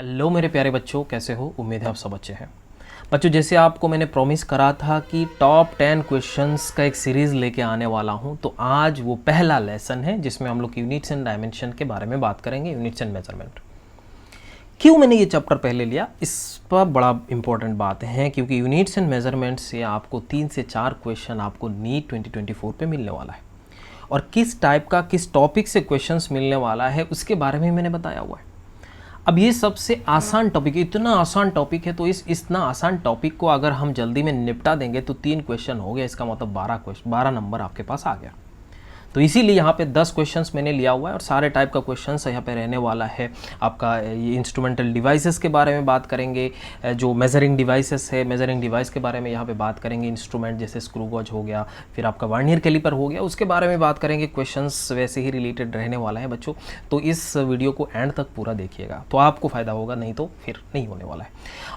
Hello मेरे प्यारे बच्चों, कैसे हो? उम्मीद है आप सब अच्छे हैं। बच्चों, जैसे आपको मैंने प्रॉमिस करा था कि टॉप 10 क्वेश्चंस का एक सीरीज़ लेके आने वाला हूं, तो आज वो पहला लेसन है जिसमें हम लोग यूनिट्स एंड डायमेंशन के बारे में बात करेंगे। Units and measurement. क्यों मैंने ये चैप्टर पहले लिया, इस पर बड़ा इंपॉर्टेंट बात है, क्योंकि यूनिट्स एंड मेजरमेंट से आपको 3 से 4 क्वेश्चन आपको नीट 2024 पे मिलने वाला है, और किस टाइप का, किस टॉपिक से क्वेश्चंस मिलने वाला है उसके बारे में मैंने बताया हुआ है। अब ये सबसे आसान टॉपिक, इतना आसान टॉपिक है, तो इतना आसान टॉपिक को अगर हम जल्दी में निपटा देंगे तो 3 क्वेश्चन हो गया, इसका मतलब 12 नंबर आपके पास आ गया। तो इसीलिए यहाँ पे 10 क्वेश्चंस मैंने लिया हुआ है, और सारे टाइप का क्वेश्चंस यहाँ पे रहने वाला है। आपका ये इंस्ट्रूमेंटल डिवाइसेस के बारे में बात करेंगे, जो मेजरिंग डिवाइसेस है, मेजरिंग डिवाइस के बारे में यहाँ पे बात करेंगे। इंस्ट्रूमेंट जैसे स्क्रू गॉज हो गया, फिर आपका वर्नियर कैलिपर हो गया, उसके बारे में बात करेंगे। क्वेश्चंस वैसे ही रिलेटेड रहने वाला है बच्चों, तो इस वीडियो को एंड तक पूरा देखिएगा तो आपको फ़ायदा होगा, नहीं तो फिर नहीं होने वाला है।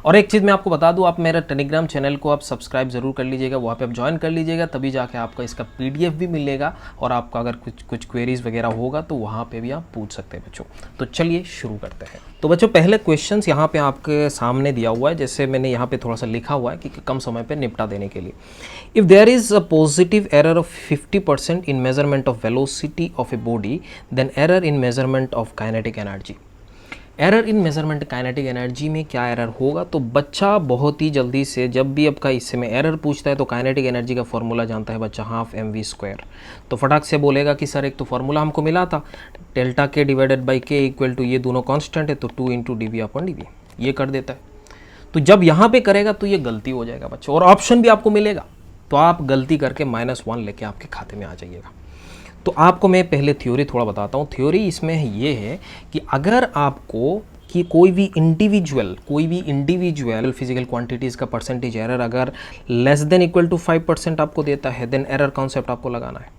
और एक चीज़ मैं आपको बता दूँ, आप मेरा टेलीग्राम चैनल को आप सब्सक्राइब ज़रूर कर लीजिएगा, वहाँ पर आप ज्वाइन कर लीजिएगा, तभी जाके आपका इसका PDF भी मिलेगा, और आपका अगर कुछ क्वेरीज वगैरह होगा तो वहाँ पे भी आप पूछ सकते हैं बच्चों। तो चलिए शुरू करते हैं। तो बच्चों, पहले क्वेश्चंस यहाँ पे आपके सामने दिया हुआ है, जैसे मैंने यहाँ पे थोड़ा सा लिखा हुआ है कि कम समय पे निपटा देने के लिए। If there is a positive error of 50% in measurement of velocity of a body, then error in measurement of kinetic energy. Error in measurement kinetic energy में क्या एरर होगा? तो बच्चा बहुत ही जल्दी से, जब भी आपका इससे में एरर पूछता है तो काइनेटिक एनर्जी का फॉर्मूला जानता है बच्चा, हाफ mv²। तो फटाक से बोलेगा कि सर एक तो फॉर्मूला हमको मिला था, डेल्टा के डिवाइडेड बाई के इक्वल टू, ये दोनों कांस्टेंट है तो 2 × dv/dv, ये कर देता है। तो जब यहाँ पे करेगा तो ये गलती हो जाएगा बच्चों, और ऑप्शन भी आपको मिलेगा, तो आप गलती करके -1 लेके आपके खाते में आ जाइएगा। तो आपको मैं पहले थ्योरी थोड़ा बताता हूँ। थ्योरी इसमें ये है कि अगर आपको कि कोई भी इंडिविजुअल फिजिकल क्वांटिटीज़ का परसेंटेज एरर अगर लेस देन इक्वल टू 5% आपको देता है, देन एरर कॉन्सेप्ट आपको लगाना है।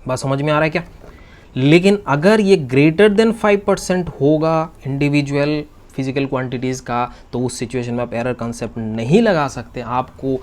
बात समझ में आ रहा है क्या? लेकिन अगर ये ग्रेटर देन 5% होगा इंडिविजुअल फिजिकल क्वांटिटीज़ का, तो उस सिचुएशन में आप एरर कॉन्सेप्ट नहीं लगा सकते। आपको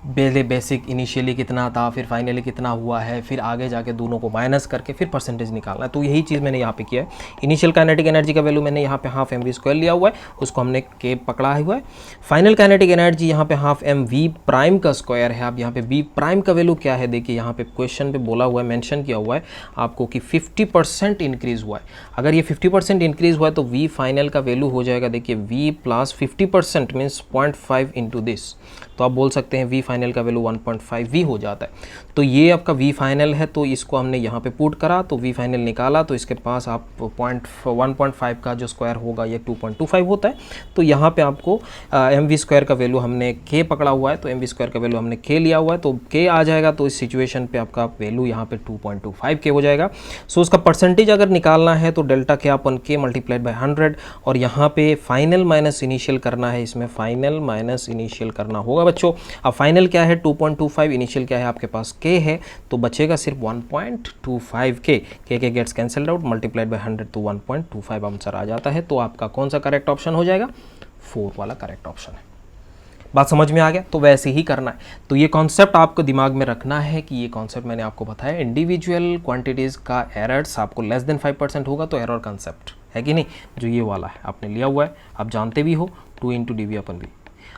बेसिक इनिशियली कितना था, फिर फाइनली कितना हुआ है, फिर आगे जाके दोनों को माइनस करके फिर परसेंटेज निकालना है। तो यही चीज़ मैंने यहाँ पे किया है। इनिशियल काइनेटिक एनर्जी का वैल्यू मैंने यहाँ पे हाफ mv² लिया हुआ है, उसको हमने के पकड़ा हुआ है। फाइनल काइनेटिक एनर्जी यहाँ पे हाफ mv' का स्क्वायर है। अब यहाँ पे v' का वैल्यू क्या है, देखिए यहाँ पे क्वेश्चन पे बोला हुआ है, मेंशन किया हुआ है आपको कि 50% इंक्रीज़ हुआ है। अगर ये 50% इंक्रीज़ हुआ है तो v फाइनल का वैल्यू हो जाएगा, देखिए v + 50% मीन्स 0.5 × दिस, तो आप बोल सकते हैं v फाइनल का वैल्यू 1.5v हो जाता है। तो ये आपका v फाइनल है, तो इसको हमने यहाँ पे पुट करा, तो v फाइनल निकाला, तो इसके पास आप 1.5 का जो स्क्वायर होगा ये 2.25 होता है। तो यहाँ पे आपको mv² का वैल्यू हमने k पकड़ा हुआ है, तो mv² का वैल्यू हमने k लिया हुआ है, तो k आ जाएगा। तो इस सिचुएशन पे आपका वैल्यू यहाँ पे 2.25 k हो जाएगा। सो उसका परसेंटेज अगर निकालना है तो delta k upon k multiplied by 100, और यहाँ पे फाइनल माइनस इनिशियल करना है, इसमें फाइनल माइनस इनिशियल करना होगा बच्चों। अब फाइनल क्या है 2.25, इनिशियल क्या है आपके पास k है, तो बचेगा सिर्फ 1.25 k। k gets cancelled out, multiplied by 100 तो 1.25 आंसर आ जाता है। तो आपका कौन सा करेक्ट ऑप्शन हो जाएगा? 4 वाला करेक्ट ऑप्शन है। बात समझ में आ गया? तो वैसे ही करना है। तो ये कॉन्सेप्ट आपको दिमाग में रखना है कि ये कॉन्सेप्ट मैंने आपको बताया, इंडिविजुअल क्वांटिटीज़ का एरर्स आपको लेस देन 5% होगा तो एरर कॉन्सेप्ट है कि नहीं, जो ये वाला है आपने लिया हुआ है, आप जानते भी हो 2 × dv/v।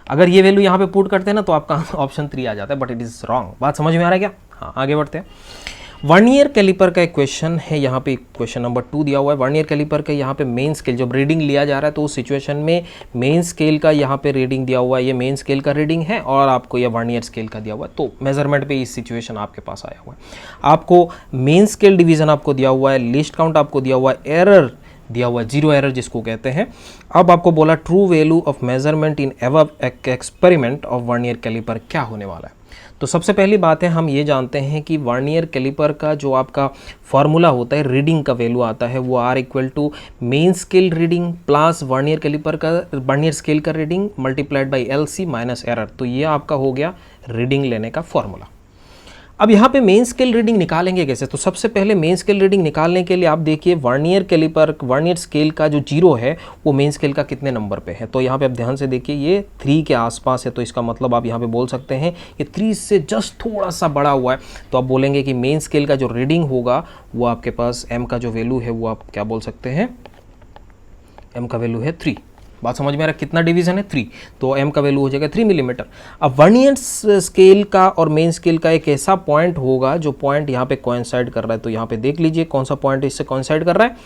अगर ये वैल्यू यहाँ पे पुट करते हैं ना तो आपका ऑप्शन 3 आ जाता है, बट इट इज़ रॉन्ग। बात समझ में आ रहा है क्या? हाँ, आगे बढ़ते हैं। वर्नियर कैलिपर का एक क्वेश्चन है, यहाँ पे क्वेश्चन नंबर 2 दिया हुआ है। वर्नियर कैलिपर का यहाँ पे मेन स्केल जब रीडिंग लिया जा रहा है तो उस सिचुएशन में मेन स्केल का यहाँ पे रीडिंग दिया हुआ है, ये मेन स्केल का रीडिंग है, और आपको ये वर्नियर स्केल का दिया हुआ है। तो मेजरमेंट पे इस सिचुएशन आपके पास आया हुआ है। आपको मेन स्केल डिवीजन आपको दिया हुआ है, लिस्ट काउंट आपको दिया हुआ है, एरर दिया हुआ है, 0 एरर जिसको कहते हैं। अब आपको बोला true value of measurement in above experiment of vernier caliper क्या होने वाला है। तो सबसे पहली बात है, हम ये जानते हैं कि वर्नियर कैलिपर का जो आपका फॉर्मूला होता है, रीडिंग का वैल्यू आता है, वो R = main scale reading plus vernier caliper का वर्नियर स्केल का reading multiplied by LC minus error. तो ये आपका हो गया रीडिंग लेने का फॉर्मूला। अब यहाँ पे मेन स्केल रीडिंग निकालेंगे कैसे? तो सबसे पहले मेन स्केल रीडिंग निकालने के लिए आप देखिए वर्नियर कैलिपर, वर्नियर स्केल का जो 0 है वो मेन स्केल का कितने नंबर पे है। तो यहाँ पे आप ध्यान से देखिए, ये 3 के आसपास है, तो इसका मतलब आप यहाँ पे बोल सकते हैं ये 3 से जस्ट थोड़ा सा बड़ा हुआ है। तो आप बोलेंगे कि मेन स्केल का जो रीडिंग होगा वो आपके पास m का जो वैल्यू है वो आप क्या बोल सकते हैं, एम का वैल्यू है 3। बात समझ में आ रहा है, कितना डिवीजन है 3, तो एम का वैल्यू हो जाएगा 3 मिलीमीटर। अब वर्नियर स्केल का और मेन स्केल का एक ऐसा पॉइंट होगा जो पॉइंट यहाँ पे कोइंसाइड कर रहा है, तो यहाँ पे देख लीजिए कौन सा पॉइंट इससे कोइंसाइड कर रहा है,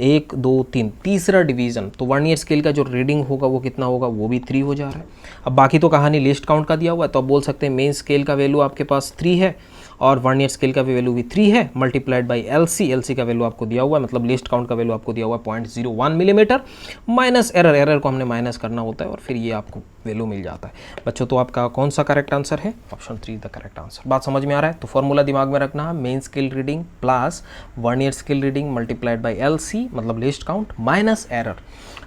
1 2 3, तीसरा डिवीजन। तो वर्नियर स्केल का जो रीडिंग होगा वो कितना होगा, वो भी 3 हो जा रहा है। अब बाकी तो कहानी लिस्ट काउंट का दिया हुआ है, तो आप बोल सकते हैं मेन स्केल का वैल्यू आपके पास 3 है और वर्नियर स्केल का वैल्यू भी 3 है, मल्टीप्लाइड बाई एलसी का वैल्यू आपको दिया हुआ है, मतलब लिस्ट काउंट का वैल्यू आपको दिया हुआ है 0.01 मिलीमीटर, माइनस एरर को हमने माइनस करना होता है और फिर ये आपको वैल्यू मिल जाता है। बच्चों तो आपका कौन सा करेक्ट आंसर है, ऑप्शन 3 द करेक्ट आंसर। बात समझ में आ रहा है, तो फॉर्मूला दिमाग में रखना है, main scale reading plus vernier scale reading multiplied by LC मतलब लिस्ट काउंट माइनस एरर।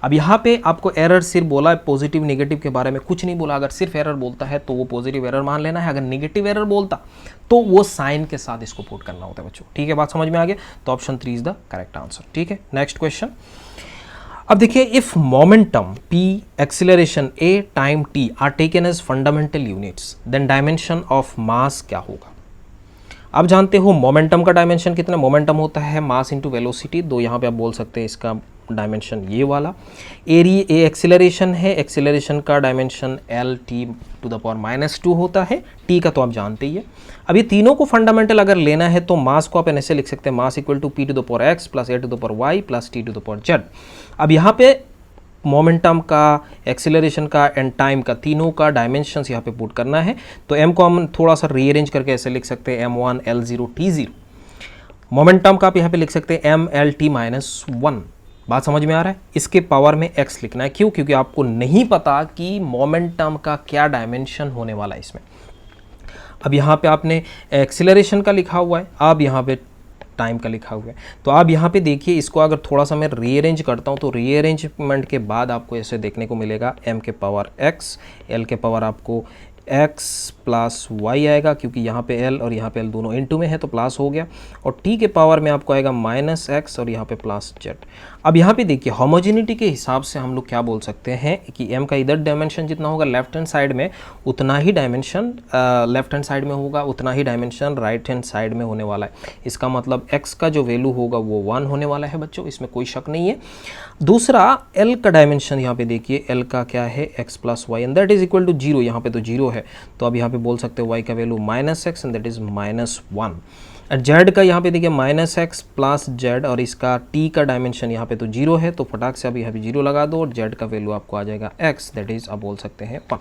अब यहाँ पे आपको एरर सिर्फ बोला है, पॉजिटिव नेगेटिव के बारे में कुछ नहीं बोला। अगर सिर्फ एरर बोलता है तो वो पॉजिटिव एरर मान लेना है, अगर नेगेटिव एरर बोलता तो वो साइन के साथ इसको पुट करना होता है बच्चों। ठीक है, बात समझ में आ गया, तो option 3 is the correct answer. ठीक है, नेक्स्ट क्वेश्चन। अब देखिए, if momentum p, acceleration a, time t are taken as fundamental units, then dimension of mass क्या होगा। आप जानते हो मोमेंटम का डायमेंशन कितना, मोमेंटम होता है मास इंटू वेलोसिटी, तो यहाँ पे आप बोल सकते हैं इसका डायमेंशन ये वाला। एरिया ए एक्सीलरेशन है, एक्सीलरेशन का dimension L T to the power -2 होता है, टी का तो आप जानते ही है। अब ये तीनों को फंडामेंटल अगर लेना है तो मास को आप ऐसे लिख सकते हैं, mass equal to p to the power x plus a to the power y plus t to the power z. अब यहाँ पे मोमेंटम का, एक्सीलरेशन का एंड टाइम का, तीनों का डायमेंशंस यहाँ पे पुट करना है, तो m को हम थोड़ा सा रीअरेंज करके ऐसे लिख सकते हैं m1 L0 T0। मोमेंटम का आप यहाँ पे लिख सकते हैं mLT-1। बात समझ में आ रहा है, इसके पावर में x लिखना है, क्यों, क्योंकि आपको नहीं पता कि मोमेंटम का क्या डायमेंशन होने वाला है इसमें। अब यहाँ पे आपने एक्सीलरेशन का लिखा हुआ है, अब यहाँ पे टाइम का लिखा हुआ है, तो आप यहाँ पे देखिए, इसको अगर थोड़ा सा मैं रीअरेंज करता हूँ तो रीअरेंजमेंट के बाद आपको ऐसे देखने को मिलेगा m के पावर x, l के पावर आपको x प्लस y आएगा, क्योंकि यहाँ पे l और यहाँ पे l दोनों इनटू में है तो प्लस हो गया, और t के पावर में आपको आएगा -x और यहाँ पे प्लस z। अब यहाँ पे देखिए, होमोजेनिटी के हिसाब से हम लोग क्या बोल सकते हैं कि m का इधर डायमेंशन जितना होगा लेफ्ट हैंड साइड में उतना ही डायमेंशन लेफ्ट हैंड साइड में होगा, उतना ही डायमेंशन राइट हैंड साइड में होने वाला है। इसका मतलब x का जो वैल्यू होगा वो 1 होने वाला है बच्चों, इसमें कोई शक नहीं है। दूसरा l का डायमेंशन यहाँ पे देखिए, l का क्या है x plus y and that is equal to 0, यहाँ पे तो 0 है, तो अब यहाँ पे बोल सकते हो y का value -x and that is -1। Z का यहाँ पे देखिए -x प्लस जेड, और इसका t का डायमेंशन यहाँ पे तो 0 है, तो फटाक से अभी यहाँ पे 0 लगा दो और z का वैल्यू आपको आ जाएगा x, दैट इज आप बोल सकते हैं 1।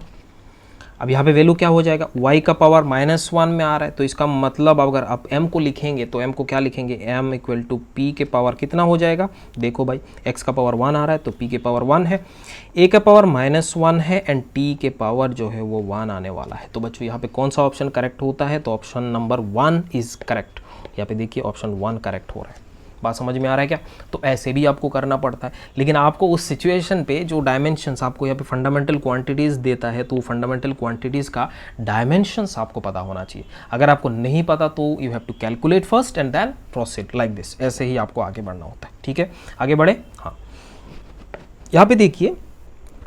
अब यहाँ पे वैल्यू क्या हो जाएगा, y का पावर -1 में आ रहा है, तो इसका मतलब अगर आप m को लिखेंगे तो m को क्या लिखेंगे, m इक्वल टू p के पावर कितना हो जाएगा, देखो भाई x का पावर 1 आ रहा है तो p के पावर 1 है, a का पावर -1 है एंड t के पावर जो है वो 1 आने वाला है। तो बच्चों यहाँ पे कौन सा ऑप्शन करेक्ट होता है, तो ऑप्शन नंबर 1 इज करेक्ट। यहाँ पे देखिए ऑप्शन 1 करेक्ट हो रहा है। बात समझ में आ रहा है क्या, तो ऐसे भी आपको करना पड़ता है, लेकिन आपको उस सिचुएशन पे जो डायमेंशंस आपको यहाँ पे फंडामेंटल क्वांटिटीज़ देता है, तो फंडामेंटल क्वांटिटीज़ का डायमेंशंस आपको पता होना चाहिए। अगर आपको नहीं पता तो you have to calculate first and then proceed like this, ऐसे ही आपको आगे बढ़ना होता है। ठीक है, आगे बढ़े। हाँ, यहाँ पे देखिए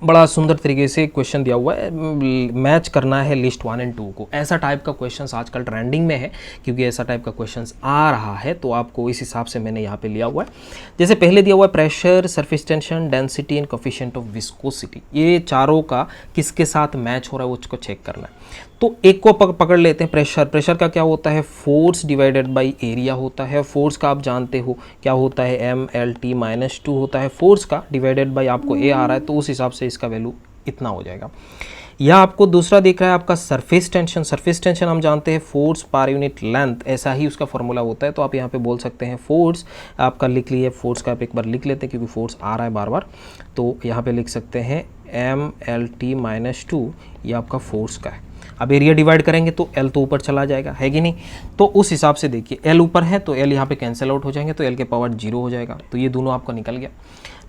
बड़ा सुंदर तरीके से क्वेश्चन दिया हुआ है, मैच करना है लिस्ट 1 एंड 2 को। ऐसा टाइप का क्वेश्चंस आजकल ट्रेंडिंग में है, क्योंकि ऐसा टाइप का क्वेश्चंस आ रहा है, तो आपको इस हिसाब से मैंने यहाँ पे लिया हुआ है। जैसे पहले दिया हुआ है pressure, surface tension, density and coefficient of viscosity, ये चारों का किसके साथ मैच हो रहा है उसको चेक करना है। तो एक को पकड़ लेते हैं, प्रेशर। प्रेशर का क्या होता है, फोर्स डिवाइडेड बाय एरिया होता है। फोर्स का आप जानते हो क्या होता है, mLT-2 होता है फोर्स का, डिवाइडेड बाय आपको a आ रहा है तो उस हिसाब से इसका वैल्यू इतना हो जाएगा। या आपको दूसरा दिख रहा है आपका सरफेस टेंशन। सरफेस टेंशन हम जानते हैं फोर्स पर यूनिट लेंथ, ऐसा ही उसका फॉर्मूला होता है, तो आप यहाँ पे बोल सकते हैं फोर्स आपका लिख लिए, फोर्स का आप एक बार लिख लेते हैं क्योंकि फोर्स आ रहा है बार बार, तो यहाँ पे लिख सकते हैं mLT-2, ये आपका फोर्स का है। अब एरिया डिवाइड करेंगे तो L तो ऊपर चला जाएगा, है कि नहीं, तो उस हिसाब से देखिए L ऊपर है तो L यहाँ पे कैंसिल आउट हो जाएंगे, तो L के पावर 0 हो जाएगा, तो ये दोनों आपको निकल गया।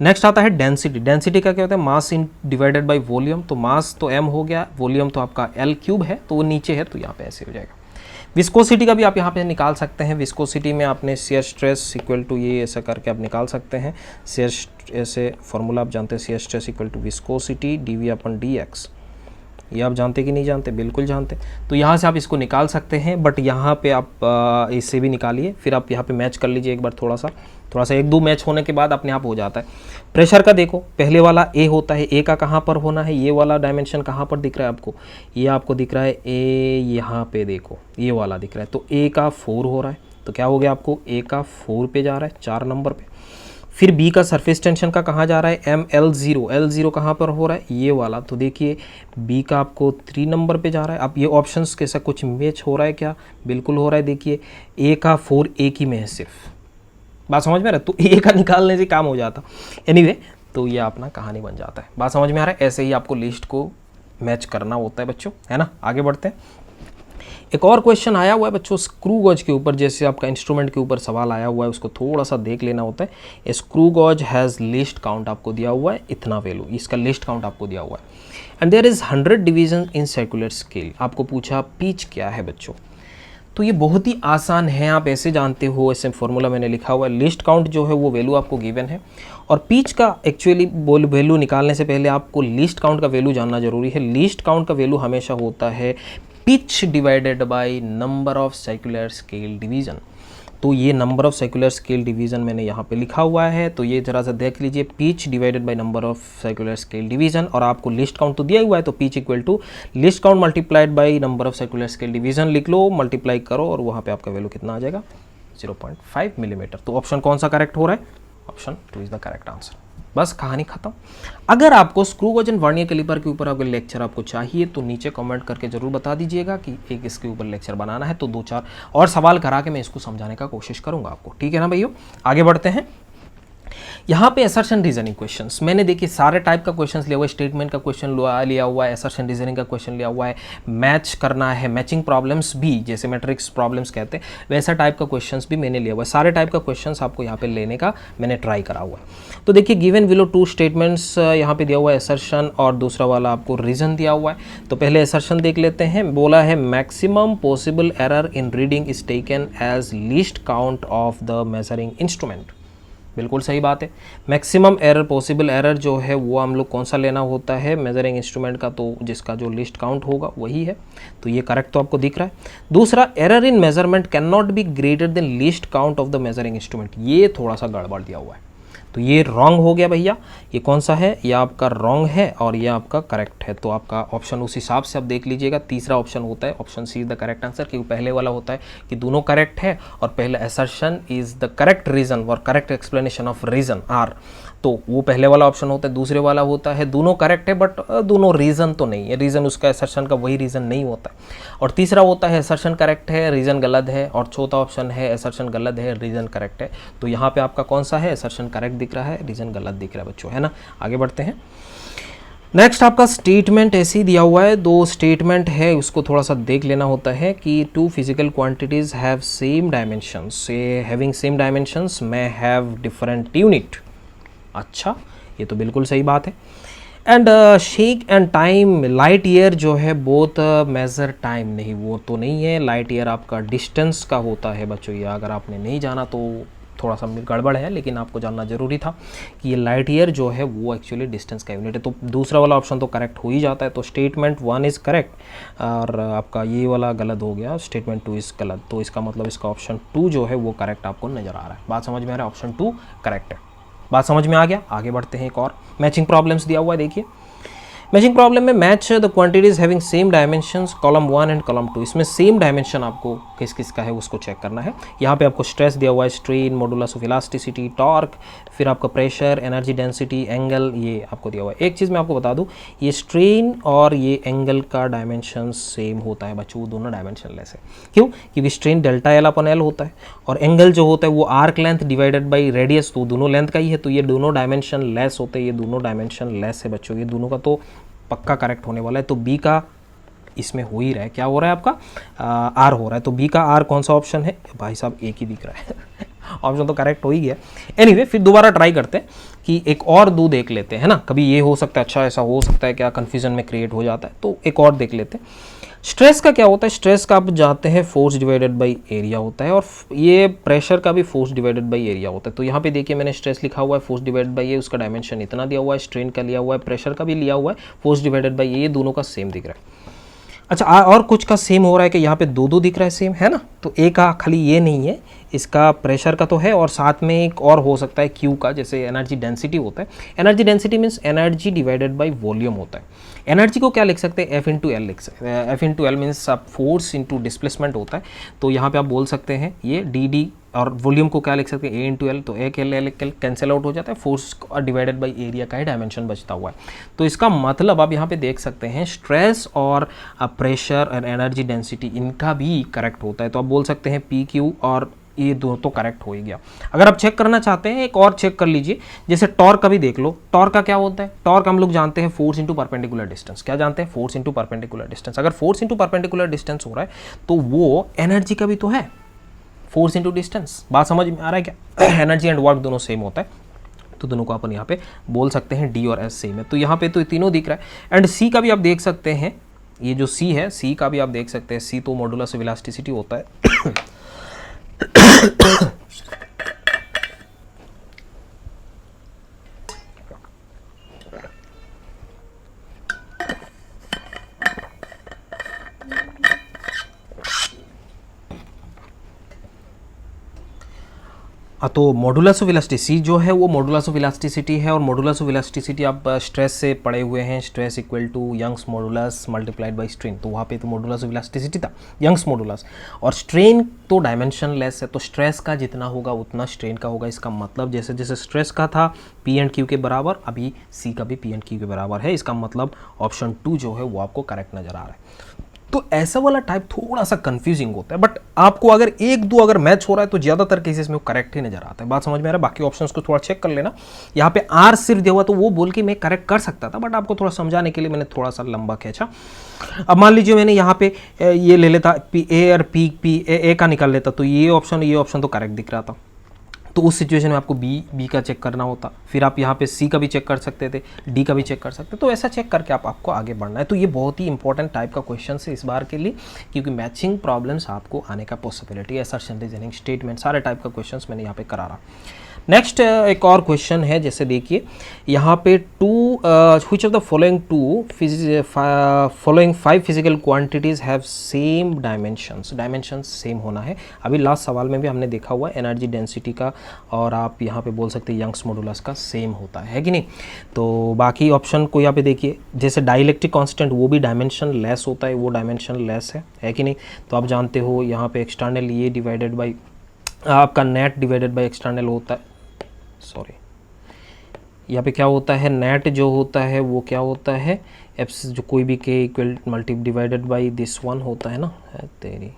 नेक्स्ट आता है डेंसिटी। डेंसिटी का क्या होता है, मास इन डिवाइडेड बाय वॉल्यूम, तो मास तो m हो गया, वॉल्यूम तो आपका L³ है, तो वो नीचे है तो यहाँ पे ऐसे हो जाएगा। विस्कोसिटी का भी आप यहाँ पे निकाल सकते हैं। विस्कोसिटी में आपने शेयर स्ट्रेस इक्वल टू ये ऐसा करके आप निकाल सकते हैं। शेयर ऐसे फॉर्मूला आप जानते हैं, shear stress equal to viscosity dV/dx, ये आप जानते कि नहीं जानते? बिल्कुल जानते। तो यहाँ से आप इसको निकाल सकते हैं, बट यहाँ पे आप इससे भी निकालिए, फिर आप यहाँ पे मैच कर लीजिए एक बार, थोड़ा सा 1-2 मैच होने के बाद अपने आप हो जाता है। प्रेशर का देखो, पहले वाला ए होता है, ए का कहाँ पर होना है, ये वाला डायमेंशन कहाँ पर दिख रहा है आपको, ये आपको दिख रहा है ए, यहाँ पे देखो ये वाला दिख रहा है, तो ए का 4 हो रहा है, तो क्या हो गया आपको, ए का 4 पे जा रहा है, 4 नंबर पे। फिर बी का सरफेस टेंशन का कहाँ जा रहा है, L0 कहाँ पर हो रहा है, ये वाला, तो देखिए बी का आपको 3 नंबर पे जा रहा है। अब ये ऑप्शंस के साथ कुछ मैच हो रहा है क्या? बिल्कुल हो रहा है। देखिए ए का 4 एक ही में है सिर्फ, बात समझ में आ रहा है, तो ए का निकालने से काम हो जाता। एनीवे, तो ये अपना कहानी बन जाता है। बात समझ में आ रहा है? ऐसे ही आपको लिस्ट को मैच करना होता है बच्चों, है ना। आगे बढ़ते हैं। एक और क्वेश्चन आया हुआ है बच्चों स्क्रू गॉज के ऊपर, जैसे आपका इंस्ट्रूमेंट के ऊपर सवाल आया हुआ है, उसको थोड़ा सा देख लेना होता है। Screw gauge has least count आपको दिया हुआ है इतना वैल्यू, इसका लिस्ट काउंट आपको दिया हुआ है, and there is 100 division in circular scale. आपको पूछा पिच क्या है बच्चों, तो ये बहुत ही आसान है, आप ऐसे जानते हो, ऐसे फॉर्मूला मैंने लिखा हुआ है। लिस्ट काउंट जो है वो वैल्यू आपको गिवन है, और पिच का एक्चुअली वैल्यू निकालने से पहले आपको लिस्ट काउंट का वैल्यू जानना जरूरी है। लिस्ट काउंट का वैल्यू हमेशा होता है pitch divided by number of circular scale division. तो ये number of circular scale division मैंने यहाँ पे लिखा हुआ है, तो ये जरा सा देख लीजिए, pitch divided by number of circular scale division, और आपको लिस्ट काउंट तो दिया हुआ है, तो pitch equal to least count multiplied by number of circular scale division लिख लो, मल्टीप्लाई करो, और वहाँ पे आपका वैल्यू कितना आ जाएगा, 0.5 मिलीमीटर। तो ऑप्शन कौन सा करेक्ट हो रहा है? Option 2 is the correct answer. बस कहानी खत्म। अगर आपको screw gauge and vernier caliper के ऊपर अगर लेक्चर आपको चाहिए तो नीचे कमेंट करके जरूर बता दीजिएगा कि एक इसके ऊपर लेक्चर बनाना है, तो 2-4 और सवाल करा के मैं इसको समझाने का कोशिश करूंगा आपको, ठीक है ना भाइयों। आगे बढ़ते हैं। यहाँ पे असर्शन रीजनिंग क्वेश्चंस मैंने देखिए सारे टाइप का क्वेश्चंस लिया हुआ है, स्टेटमेंट का क्वेश्चन लिया हुआ है, असर्शन रीजनिंग का क्वेश्चन लिया हुआ है, मैच करना है, मैचिंग प्रॉब्लम्स भी, जैसे मैट्रिक्स प्रॉब्लम्स कहते हैं वैसा टाइप का क्वेश्चंस भी मैंने लिया हुआ है। सारे टाइप का क्वेश्चंस आपको यहाँ पे लेने का मैंने ट्राई करा हुआ है। तो देखिए गिवन बिलो 2 स्टेटमेंट्स यहाँ पे दिया हुआ है, असर्शन और दूसरा वाला आपको रीजन दिया हुआ है। तो पहले असर्शन देख लेते हैं। बोला है maximum possible error in reading is taken as least count of the measuring instrument. बिल्कुल सही बात है। मैक्सिमम एरर पॉसिबल एरर जो है वो हम लोग कौन सा लेना होता है मेजरिंग इंस्ट्रूमेंट का, तो जिसका जो लिस्ट काउंट होगा वही है, तो ये करेक्ट तो आपको दिख रहा है। दूसरा, error in measurement can not be greater than list count of the measuring instrument, ये थोड़ा सा गड़बड़ दिया हुआ है, तो ये रॉन्ग हो गया भैया। ये कौन सा है? ये आपका रॉन्ग है और ये आपका करेक्ट है, तो आपका ऑप्शन उस हिसाब से आप देख लीजिएगा। तीसरा ऑप्शन होता है option C is the correct answer, क्योंकि पहले वाला होता है कि दोनों करेक्ट है और पहले assertion is the correct reason और correct explanation of reason are, तो वो पहले वाला ऑप्शन होता है। दूसरे वाला होता है दोनों करेक्ट है बट दोनों रीज़न तो नहीं है, रीज़न उसका असर्शन का वही रीज़न नहीं होता है। और तीसरा होता है असर्शन करेक्ट है रीज़न गलत है, और चौथा ऑप्शन है असर्शन गलत है रीज़न करेक्ट है। तो यहाँ पे आपका कौन सा है? असर्शन करेक्ट दिख रहा है, रीज़न गलत दिख रहा है बच्चों, है ना। आगे बढ़ते हैं। नेक्स्ट आपका स्टेटमेंट ऐसे ही दिया हुआ है, 2 स्टेटमेंट है, उसको थोड़ा सा देख लेना होता है कि 2 physical quantities have same dimensions, having same dimensions may have different unit. अच्छा, ये तो बिल्कुल सही बात है। And shake and time, light year जो है बोथ मेजर टाइम, नहीं वो तो नहीं है, लाइट ईयर आपका डिस्टेंस का होता है बच्चों। ये अगर आपने नहीं जाना तो थोड़ा सा गड़बड़ है, लेकिन आपको जानना जरूरी था कि ये लाइट ईयर जो है वो एक्चुअली डिस्टेंस का यूनिट है। तो दूसरा वाला ऑप्शन तो करेक्ट हो ही जाता है, तो स्टेटमेंट 1 इज़ करेक्ट और आपका ये वाला गलत हो गया, स्टेटमेंट 2 इज़ गलत। तो इसका मतलब इसका ऑप्शन 2 जो है वो करेक्ट आपको नज़र आ रहा है। बात समझ में आ रहा है? ऑप्शन 2 करेक्ट है। बात समझ में आ गया? आगे बढ़ते हैं। एक और मैचिंग प्रॉब्लम्स दिया हुआ है, देखिए मैचिंग प्रॉब्लम में match the quantities having same dimensions column 1 and column 2, इसमें सेम डायमेंशन आपको किस किस का है उसको चेक करना है। यहाँ पे आपको स्ट्रेस दिया हुआ है, strain, modulus of elasticity, torque, फिर आपका प्रेशर, एनर्जी डेंसिटी, एंगल, ये आपको दिया हुआ है। एक चीज़ मैं आपको बता दूँ, ये स्ट्रेन और ये एंगल का डायमेंशन सेम होता है बच्चों, दोनों डायमेंशन लेस है। क्यों? क्योंकि strain delta L upon L होता है और एंगल जो होता है वो arc length divided by radius, तो दोनों लेंथ का ही है, तो ये दोनों डायमेंशन लेस होते हैं, ये दोनों डायमेंशन लेस है बच्चों, ये दोनों का तो पक्का करेक्ट होने वाला है। तो बी का इसमें हो ही रहा है, क्या हो रहा है आपका आर हो रहा है, तो बी का आर कौन सा ऑप्शन है भाई साहब? एक ही दिख रहा है ऑप्शन तो करेक्ट हो ही गया। एनीवे, फिर दोबारा ट्राई करते हैं कि एक और 2 देख लेते हैं, है ना। कभी ये हो सकता है, अच्छा ऐसा हो सकता है क्या, कन्फ्यूजन में क्रिएट हो जाता है, तो एक और देख लेते हैं। स्ट्रेस का क्या होता है, स्ट्रेस का आप जानते हैं फोर्स डिवाइडेड बाई एरिया होता है, और ये प्रेशर का भी फोर्स डिवाइडेड बाई एरिया होता है। तो यहाँ पे देखिए मैंने स्ट्रेस लिखा हुआ है, फोर्स डिवाइडेड बाई ए, उसका डायमेंशन इतना दिया हुआ है, स्ट्रेन का लिया हुआ है, प्रेशर का भी लिया हुआ है, फोर्स डिवाइडेड बाई ए, दोनों का सेम दिख रहा है। अच्छा और कुछ का सेम हो रहा है कि यहाँ पे दो दो दिख रहा है सेम, है ना, तो ए का खाली ये नहीं है, इसका प्रेशर का तो है, और साथ में एक और हो सकता है क्यू का, जैसे एनर्जी डेंसिटी होता है। Energy density means energy divided by volume होता है। एनर्जी को क्या लिख सकते हैं, एफ इंटू एल लिख सकते हैं। एफ इंटू एल मीन्स आप फोर्स इंटू डिस्प्लेसमेंट होता है, तो यहाँ पे आप बोल सकते हैं ये डी डी, और वॉल्यूम को क्या लिख सकते हैं, ए इंटू एल, तो एक एल कैंसिल आउट हो जाता है, फोर्स डिवाइडेड बाई एरिया का ही डायमेंशन बचता हुआ है। तो इसका मतलब आप यहाँ पे देख सकते हैं स्ट्रेस और प्रेशर और एनर्जी डेंसिटी इनका भी करेक्ट होता है। तो आप बोल सकते हैं पी क्यू और ये दो तो करेक्ट हो ही गया। अगर आप चेक करना चाहते हैं एक और चेक कर लीजिए, जैसे टॉर्क का भी देख लो। टॉर्क का क्या होता है, टॉर्क हम लोग जानते हैं फोर्स इंटू परपेंडिकुलर डिस्टेंस। क्या जानते हैं, फोर्स इंटू परपेंडिकुलर डिस्टेंस। अगर फोर्स इंटू परपेंडिकुलर डिस्टेंस हो रहा है तो वो एनर्जी का भी तो है, फोर्स इंटू डिस्टेंस। बात समझ में आ रहा है क्या, एनर्जी एंड वर्क दोनों सेम होता है, तो दोनों को अपन यहाँ पे बोल सकते हैं डी और एस सेम है। तो यहाँ पे तो तीनों दिख रहा है। एंड सी का भी आप देख सकते हैं, ये जो सी है, सी का भी आप देख सकते हैं, सी तो मॉडुलस ऑफ इलास्टिसिटी होता है। तो मॉडुलस ऑफ इलास्टिसिटी जो है वो मॉडुलस ऑफ इलास्टिसिटी है, और मॉडुलस ऑफ इलास्टिसिटी आप स्ट्रेस से पढ़े हुए हैं, stress equal to Young's modulus multiplied by strain. तो वहाँ पे तो मॉडुलस ऑफ इलास्टिसिटी था यंग्स मॉडुलस, और स्ट्रेन तो डायमेंशन लेस है, तो स्ट्रेस का जितना होगा उतना स्ट्रेन का होगा। इसका मतलब जैसे जैसे स्ट्रेस का था पी एंड क्यू के बराबर, अभी सी का भी पी एंड क्यू के बराबर है। इसका मतलब ऑप्शन 2 जो है वो आपको करेक्ट नजर आ रहा है। तो ऐसा वाला टाइप थोड़ा सा कंफ्यूजिंग होता है, बट आपको अगर एक दो अगर मैच हो रहा है तो ज़्यादातर केसेस में वो करेक्ट ही नजर आता है। बात समझ में आ रहा है, बाकी ऑप्शंस को थोड़ा चेक कर लेना। यहाँ पे आर सिर्फ दिया हुआ तो वो बोल के मैं करेक्ट कर सकता था, बट आपको थोड़ा समझाने के लिए मैंने थोड़ा सा लंबा खींचा। अब मान लीजिए मैंने यहाँ पे ये ले लेता पी ए और पी ए का निकाल लेता, तो ये ऑप्शन तो करेक्ट दिख रहा था। तो उस सिचुएशन में आपको बी का चेक करना होता, फिर आप यहाँ पे सी का भी चेक कर सकते थे, डी का भी चेक कर सकते, तो ऐसा चेक करके आपको आगे बढ़ना है। तो ये बहुत ही इंपॉर्टेंट टाइप का क्वेश्चन है इस बार के लिए, क्योंकि मैचिंग प्रॉब्लम्स आपको आने का पॉसिबिलिटी है। असर्शन, रीजनिंग, स्टेटमेंट, सारे टाइप का क्वेश्चन मैंने यहाँ पे करा रहा। नेक्स्ट एक और क्वेश्चन है, जैसे देखिए यहाँ पे which of the following 5 physical quantities have same dimensions same होना है। अभी लास्ट सवाल में भी हमने देखा हुआ है एनर्जी डेंसिटी का, और आप यहाँ पे बोल सकते हैं यंग्स मॉडुलस का सेम होता है कि नहीं। तो बाकी ऑप्शन को यहाँ पे देखिए, जैसे डाइलेक्ट्रिक कांस्टेंट वो भी डायमेंशन लेस होता है, वो डायमेंशन लेस है कि नहीं। तो आप जानते हो यहाँ पे एक्सटर्नल ये डिवाइडेड बाई आपका नेट डिवाइडेड बाई एक्सटर्नल होता है, सॉरी यहाँ पे क्या होता है, नेट जो होता है वो क्या होता है, एप्स जो कोई भी के equal multi divided by this one होता है ना, है तेरी।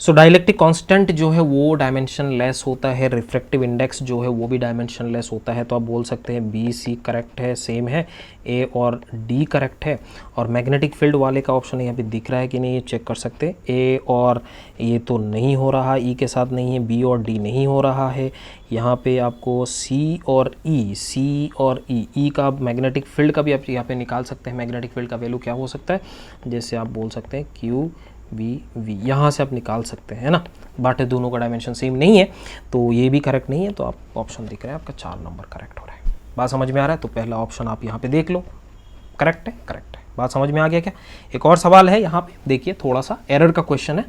सो डाइलेक्ट्रिक कांस्टेंट जो है वो डायमेंशन लेस होता है, रिफ्रैक्टिव इंडेक्स जो है वो भी डायमेंशन लेस होता है। तो आप बोल सकते हैं बी सी करेक्ट है, सेम है, ए और डी करेक्ट है। और मैग्नेटिक फील्ड वाले का ऑप्शन यहाँ पे दिख रहा है कि नहीं, ये चेक कर सकते हैं। ए और ये तो नहीं हो रहा, ई के साथ नहीं है, बी और डी नहीं हो रहा है। यहाँ पे आपको सी और ई का मैग्नेटिक फील्ड का भी आप यहाँ पे निकाल सकते हैं। मैग्नेटिक फील्ड का वैल्यू क्या हो सकता है, जैसे आप बोल सकते हैं क्यू वी यहाँ से आप निकाल सकते हैं ना, बट दोनों का डायमेंशन सेम नहीं है, तो ये भी करेक्ट नहीं है। तो आप ऑप्शन दिख रहा है आपका 4 नंबर करेक्ट हो रहा है। बात समझ में आ रहा है, तो पहला ऑप्शन आप यहाँ पे देख लो, करेक्ट है। बात समझ में आ गया क्या। एक और सवाल है यहाँ पे देखिए, थोड़ा सा एरर का क्वेश्चन है।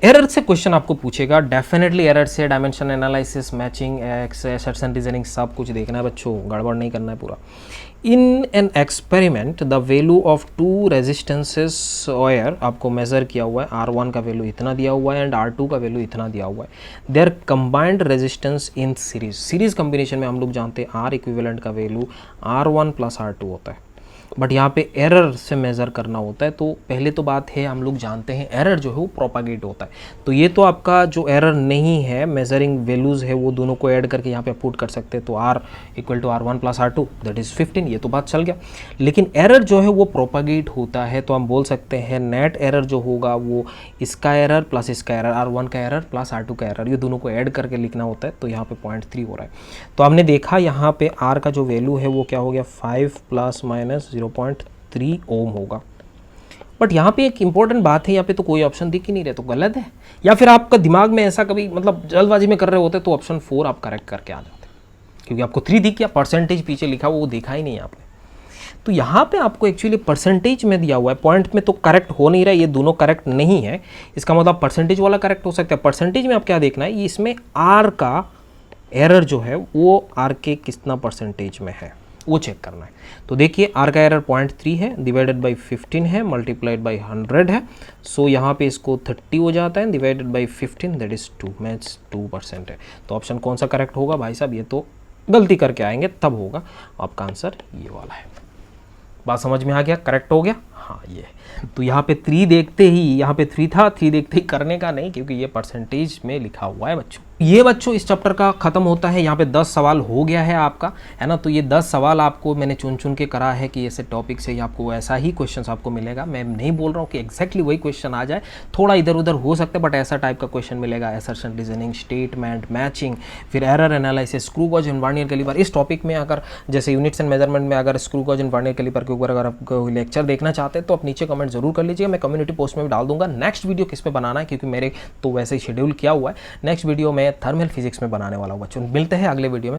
एरर से क्वेश्चन आपको पूछेगा, डेफिनेटली एरर से dimension analysis, matching, assertion, reasoning सब कुछ देखना है बच्चों, गड़बड़ नहीं करना है पूरा। In an experiment the value of 2 resistances wire आपको मेजर किया हुआ है, R1 का वैल्यू इतना दिया हुआ है एंड R2 का वैल्यू इतना दिया हुआ है। There combined resistance in series combination में हम लोग जानते हैं R इक्विवेलेंट का वैल्यू R1 + R2 होता है, बट यहाँ पे एरर से मेज़र करना होता है। तो पहले तो बात है, हम लोग जानते हैं एरर जो है वो प्रोपागेट होता है। तो ये तो आपका जो एरर नहीं है, मेजरिंग वैल्यूज़ है वो दोनों को ऐड करके यहाँ पे पुट कर सकते हैं। तो R = R1 + R2 that is 15, ये तो बात चल गया। लेकिन एरर जो है वो प्रोपागेट होता है, तो हम बोल सकते हैं नेट एरर जो होगा वो इसका एरर प्लस इसका एरर, R1 का एरर प्लस R2 का एरर, ये दोनों को ऐड करके लिखना होता है। तो यहाँ पे 0.3 हो रहा है। तो हमने देखा यहाँ पे R का जो वैल्यू है वो क्या हो गया, 5 ± 0.3 ओम होगा। बट यहाँ पे एक इंपॉर्टेंट बात है, यहाँ पे तो कोई ऑप्शन दिख ही नहीं रहे, तो गलत है। या फिर आपका दिमाग में ऐसा कभी मतलब जल्दबाजी में कर रहे होते तो ऑप्शन 4 आप करेक्ट करके आ जाते, क्योंकि आपको 3 दिख गया, परसेंटेज पीछे लिखा वो देखा ही नहीं आपने। तो यहाँ पे आपको एक्चुअली परसेंटेज में दिया हुआ है, पॉइंट में तो करेक्ट हो नहीं रहा है, ये दोनों करेक्ट नहीं है। इसका मतलब परसेंटेज वाला करेक्ट हो सकता है। परसेंटेज में आप क्या देखना है, इसमें आर का एरर जो है वो आर के कितना परसेंटेज में है वो चेक करना है। तो देखिए आर का एरर 0.3 है, डिवाइडेड बाई 15 है, मल्टीप्लाइड बाई 100 है। सो यहाँ पे इसको 30 हो जाता है, divided by 15 that is 2, match 2% है। तो ऑप्शन कौन सा करेक्ट होगा भाई साहब, ये तो गलती करके आएंगे तब होगा। आपका आंसर ये वाला है। बात समझ में आ गया, करेक्ट हो गया। हाँ ये तो यहाँ पे 3 देखते ही, यहाँ पे 3 था, 3 देखते ही करने का नहीं, क्योंकि ये परसेंटेज में लिखा हुआ है बच्चों। ये बच्चों इस चैप्टर का खत्म होता है। यहाँ पे 10 सवाल हो गया है आपका, है ना। तो ये 10 सवाल आपको मैंने चुन चुन के करा है कि ऐसे टॉपिक से ही आपको ऐसा ही क्वेश्चन आपको मिलेगा। मैं नहीं बोल रहा हूँ कि एग्जैक्टली वही क्वेश्चन आ जाए, थोड़ा इधर उधर हो सकता है, बट ऐसा टाइप का क्वेश्चन मिलेगा। असर्शन, रीजनिंग, स्टेटमेंट, मैचिंग, फिर error analysis, screw gauge and vernier caliper. इस टॉपिक में अगर जैसे यूनिट्स एंड मेजरमेंट में अगर screw gauge and vernier caliper के ऊपर अगर आप लेक्चर देखना चाहते हैं तो आप नीचे कमेंट जरूर कर लीजिएगा, मैं कम्युनिटी पोस्ट में भी डाल दूंगा। नेक्स्ट वीडियो किस पे बनाना है, क्योंकि मेरे तो वैसे ही शेड्यूल किया हुआ है, नेक्स्ट वीडियो में थर्मल फिजिक्स में बनाने वाला हूँ बच्चों। मिलते हैं अगले वीडियो में।